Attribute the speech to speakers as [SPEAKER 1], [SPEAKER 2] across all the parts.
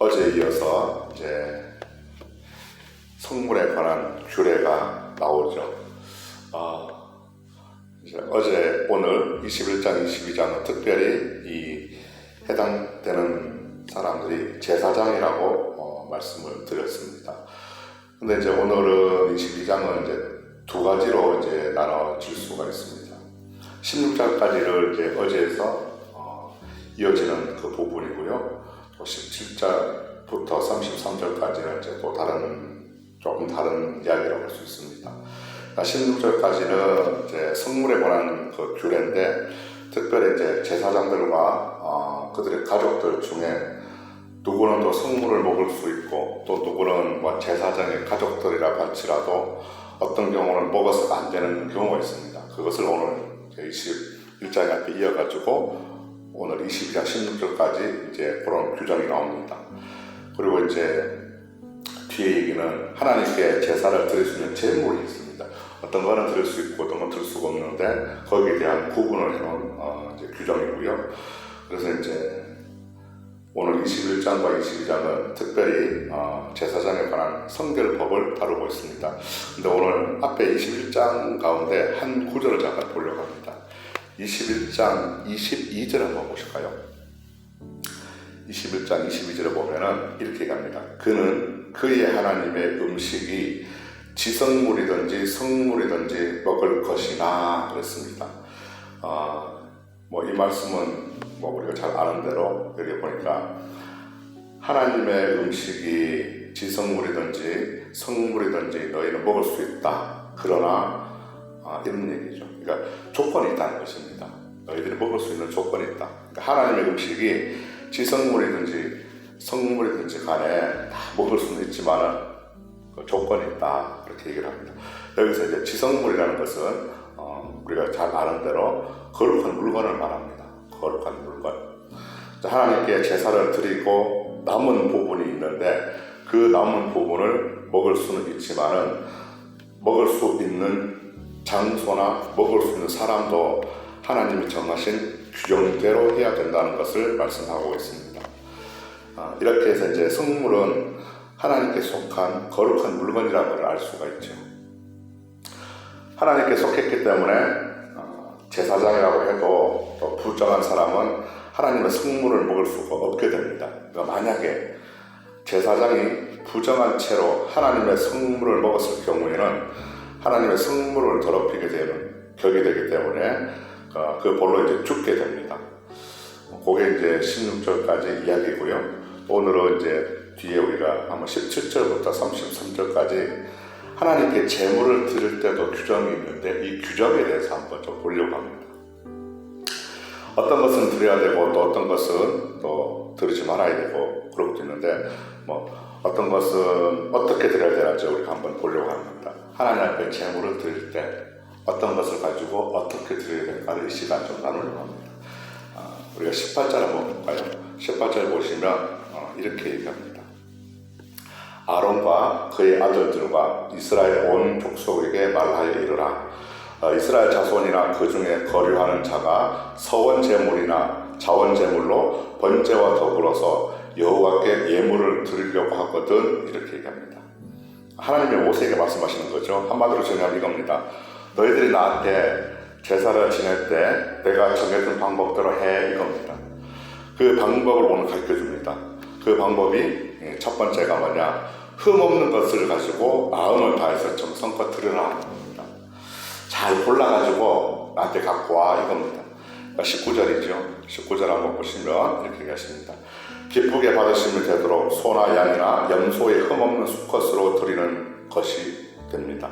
[SPEAKER 1] 어제에 이어서 이제 성물에 관한 규례가 나오죠. 이제 어제 오늘 21장, 22장은 특별히 이 해당되는 사람들이 제사장이라고 말씀을 드렸습니다. 근데 이제 오늘은 22장은 이제 두 가지로 이제 나눠질 수가 있습니다. 16장까지를 이제 어제에서 이어지는 그 부분이고요. 또 17장부터 33절까지는 이제 또 조금 다른 이야기라고 할 수 있습니다. 16절까지는 이제 성물에 관한 그 규례인데, 특별히 이제 제사장들과 그들의 가족들 중에 누구는 또 성물을 먹을 수 있고, 또 누구는 뭐 제사장의 가족들이라 할지라도 어떤 경우는 먹어서 안 되는 경우가 있습니다. 그것을 오늘 21장에 앞에 이어가지고 오늘 22장 16절까지 이제 그런 규정이 나옵니다. 그리고 이제 뒤에 얘기는 하나님께 제사를 드릴 수 있는 제물이 있습니다. 어떤 거는 드릴 수 있고 어떤 건 드릴 수가 없는데 거기에 대한 구분을 해놓은 이제 규정이고요. 그래서 이제 오늘 21장과 22장은 특별히 제사장에 관한 성결법을 다루고 있습니다. 근데 오늘 앞에 21장 가운데 한 구절을 잠깐 보려고 합니다. 21장 22절 한번 보실까요? 21장 22절에 보면은 이렇게 얘기합니다. 그는 그의 하나님의 음식이 지성물이든지 성물이든지 먹을 것이나 그랬습니다. 이 말씀은 우리가 잘 아는 대로 여기 보니까 하나님의 음식이 지성물이든지 성물이든지 너희는 먹을 수 있다. 그러나 이런 얘기죠. 그러니까 조건이 있다는 것입니다. 너희들이 먹을 수 있는 조건이 있다. 그러니까 하나님의 음식이 지성물이든지 성물이든지 간에 다 먹을 수는 있지만은 그 조건이 있다. 그렇게 얘기를 합니다. 여기서 이제 지성물이라는 것은 우리가 잘 아는 대로 거룩한 물건을 말합니다. 거룩한 물건. 하나님께 제사를 드리고 남은 부분이 있는데 그 남은 부분을 먹을 수는 있지만은 먹을 수 있는 장소나 먹을 수 있는 사람도 하나님이 정하신 규정대로 해야 된다는 것을 말씀하고 있습니다. 이렇게 해서 이제 성물은 하나님께 속한 거룩한 물건이라는 것을 알 수가 있죠. 하나님께 속했기 때문에 제사장이라고 해도 또 부정한 사람은 하나님의 성물을 먹을 수가 없게 됩니다. 그러니까 만약에 제사장이 부정한 채로 하나님의 성물을 먹었을 경우에는 하나님의 성물을 더럽히게 되는 격이 되기 때문에 그 벌로 이제 죽게 됩니다. 그게 이제 16절까지 이야기고요. 오늘은 이제 뒤에 우리가 한번 17절부터 33절까지 하나님께 제물을 드릴 때도 규정이 있는데 이 규정에 대해서 한번 좀 보려고 합니다. 어떤 것은 드려야 되고 또 어떤 것은 또 드리지 말아야 되고 그런 것도 있는데 어떤 것은 어떻게 드려야 되는지 우리가 한번 보려고 합니다. 하나님 앞에 제물을 드릴 때 어떤 것을 가지고 어떻게 드려야 될까를 이 시간 좀 나누려고 합니다. 우리가 18절 한번 볼까요? 18절 보시면 이렇게 얘기합니다. 아론과 그의 아들들과 이스라엘 온 족속에게 말하여 이르라. 이스라엘 자손이나 그 중에 거류하는 자가 서원 제물이나 자원 제물로 번제와 더불어서 여호와께 예물을 드리려고 하거든 이렇게 얘기합니다. 하나님의 모세에게 말씀하시는 거죠. 한마디로 정의하면 이겁니다. 너희들이 나한테 제사를 지낼 때 내가 정해둔 방법대로 해 이겁니다. 그 방법을 오늘 가르쳐줍니다. 그 방법이 첫 번째가 뭐냐? 흠없는 것을 가지고 마음을 다해서 정성껏 드리라 하는 겁니다. 잘 골라가지고 나한테 갖고 와 이겁니다. 19절이죠. 19절 한번 보시면 이렇게 얘기하십니다. 기쁘게 받으시면 되도록 소나 양이나 염소의 흠없는 수컷으로 드리는 것이 됩니다.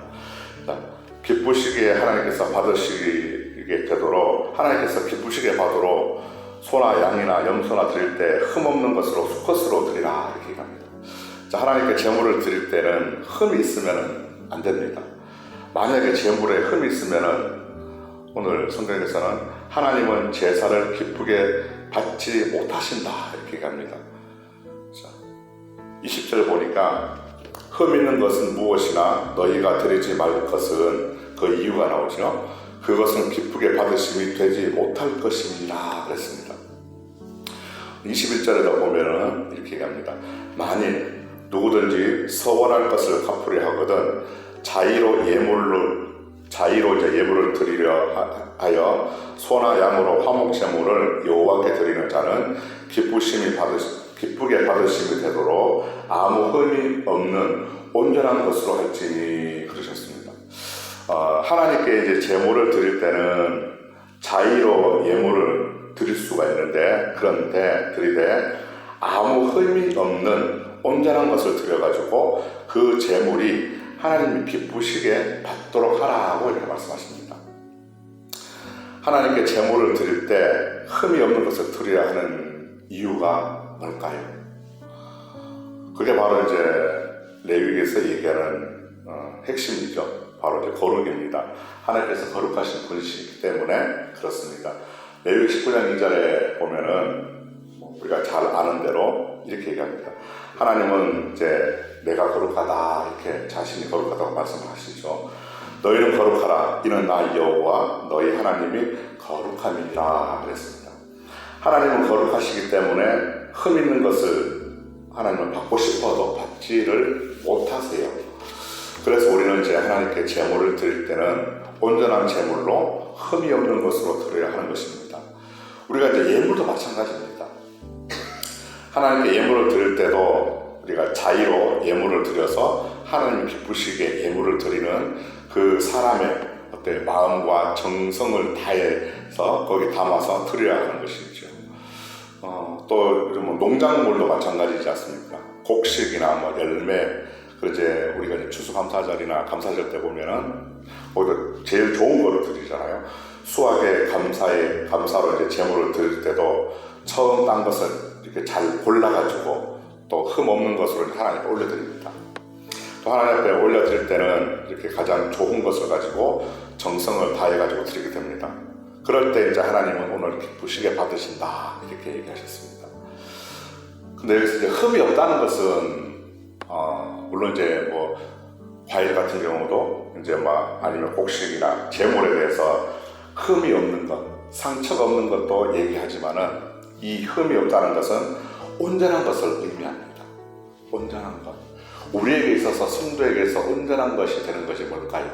[SPEAKER 1] 기쁘시기에 하나님께서 받으시게 되도록 하나님께서 기쁘시게 받도록 소나 양이나 염소나 드릴 때 흠없는 것으로 수컷으로 드리라 이렇게 얘기합니다. 하나님께 제물을 드릴 때는 흠이 있으면 안 됩니다. 만약에 제물에 흠이 있으면 오늘 성경에서는 하나님은 제사를 기쁘게 받지 못하신다 이렇게 얘기합니다. 20절 보니까 흠 있는 것은 무엇이나 너희가 드리지 말 것은 그 이유가 나오죠. 그것은 기쁘게 받으심이 되지 못할 것입니다 그랬습니다. 21절에도 보면은 이렇게 얘기합니다. 만일 누구든지 서원할 것을 갚으려 하거든 자의로 이제 예물을 드리려 하여 소나 양으로 화목 제물을 여호와께 드리는 자는 기쁘게 받으심이 되도록 아무 흠이 없는 온전한 것으로 할지니 그러셨습니다. 하나님께 이제 제물을 드릴 때는 자의로 예물을 드릴 수가 있는데 그런데 드리되 아무 흠이 없는 온전한 것을 드려가지고 그 제물이 하나님이 기쁘시게 받도록 하라고 이렇게 말씀하십니다. 하나님께 제물을 드릴 때 흠이 없는 것을 드려야 하는 이유가 뭘까요? 그게 바로 이제 레위기에서 얘기하는 핵심이죠. 바로 이제 거룩입니다. 하나님께서 거룩하신 분이시기 때문에 그렇습니다. 레위기 19장 2절에 보면은 우리가 잘 아는 대로 이렇게 얘기합니다. 하나님은 이제 내가 거룩하다 이렇게 자신이 거룩하다고 말씀하시죠. 너희는 거룩하라 이는 나 여호와 너희 하나님이 거룩함이니라 그랬습니다. 하나님은 거룩하시기 때문에 흠 있는 것을 하나님은 받고 싶어도 받지를 못하세요. 그래서 우리는 이제 하나님께 제물을 드릴 때는 온전한 제물로 흠이 없는 것으로 드려야 하는 것입니다. 우리가 이제 예물도 마찬가지입니다. 하나님께 예물을 드릴 때도 우리가 자의로 예물을 드려서 하나님 기쁘시게 예물을 드리는 그 사람의 어떤 마음과 정성을 다해서 거기 담아서 드려야 하는 것이죠. 또 농작물도 마찬가지지 않습니까? 곡식이나 뭐 열매, 이제 우리가 이제 추수감사절이나 감사절 때 보면은 오히려 제일 좋은 거를 드리잖아요. 수확의 감사로 이제 제물을 드릴 때도 처음 딴 것을 이렇게 잘 골라가지고 또 흠 없는 것으로 하나님 앞에 올려드립니다. 또 하나님 앞에 올려드릴 때는 이렇게 가장 좋은 것을 가지고 정성을 다해가지고 드리게 됩니다. 그럴 때 이제 하나님은 오늘 기쁘시게 받으신다 이렇게 얘기하셨습니다. 근데 여기서 이제 흠이 없다는 것은 물론 이제 뭐 과일 같은 경우도 이제 막 아니면 곡식이나 제물에 대해서 흠이 없는 것, 상처가 없는 것도 얘기하지만은 이 흠이 없다는 것은 온전한 것을 의미합니다. 온전한 것. 우리에게 있어서 성도에게 있어서 온전한 것이 되는 것이 뭘까요?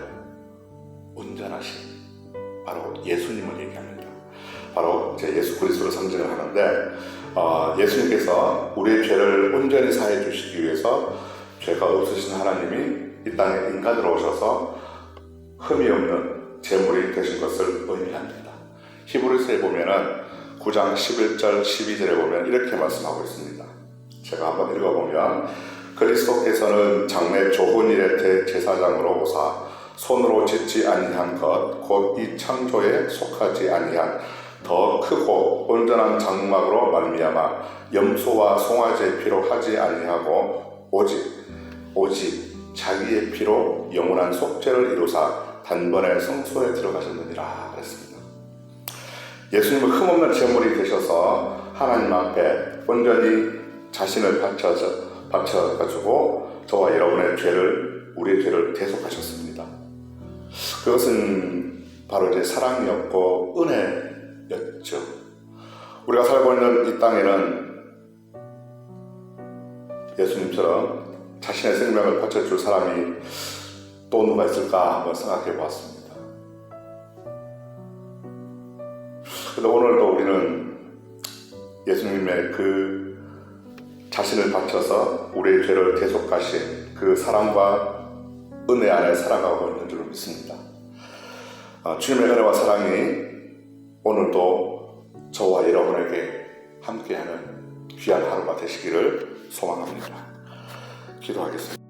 [SPEAKER 1] 온전하신 바로 예수님을 얘기합니다. 바로 이제 예수 그리스도를 상징을 하는데 예수님께서 우리의 죄를 온전히 사해 주시기 위해서 죄가 없으신 하나님이 이 땅에 인간으로 오셔서 흠이 없는 제물이 되신 것을 의미합니다. 히브리서에 보면은 9장 11절 12절에 보면 이렇게 말씀하고 있습니다. 제가 한번 읽어보면 그리스도께서는 장래 좋은 일의 대제사장으로 오사 손으로 짓지 아니한 것 곧 이 창조에 속하지 아니한 더 크고 온전한 장막으로 말미암아 염소와 송아지의 피로 하지 아니하고 오직 자기의 피로 영원한 속죄를 이루사 단번에 성소에 들어가셨느니라 그랬습니다. 예수님은 흠없는 제물이 되셔서 하나님 앞에 온전히 자신을 바쳐가지고 저와 여러분의 우리의 죄를 대속하셨습니다. 그것은 바로 이제 사랑이었고 은혜였죠. 우리가 살고 있는 이 땅에는 예수님처럼 자신의 생명을 바쳐줄 사람이 또 누가 있을까 한번 생각해 보았습니다. 그런데 오늘도 우리는 예수님의 그 자신을 바쳐서 우리의 죄를 대속하신 그 사랑과 은혜 안에 살아가고 있는 줄 믿습니다. 주님의 은혜와 사랑이 오늘도 저와 여러분에게 함께하는 귀한 하루가 되시기를 소망합니다. 기도하겠습니다.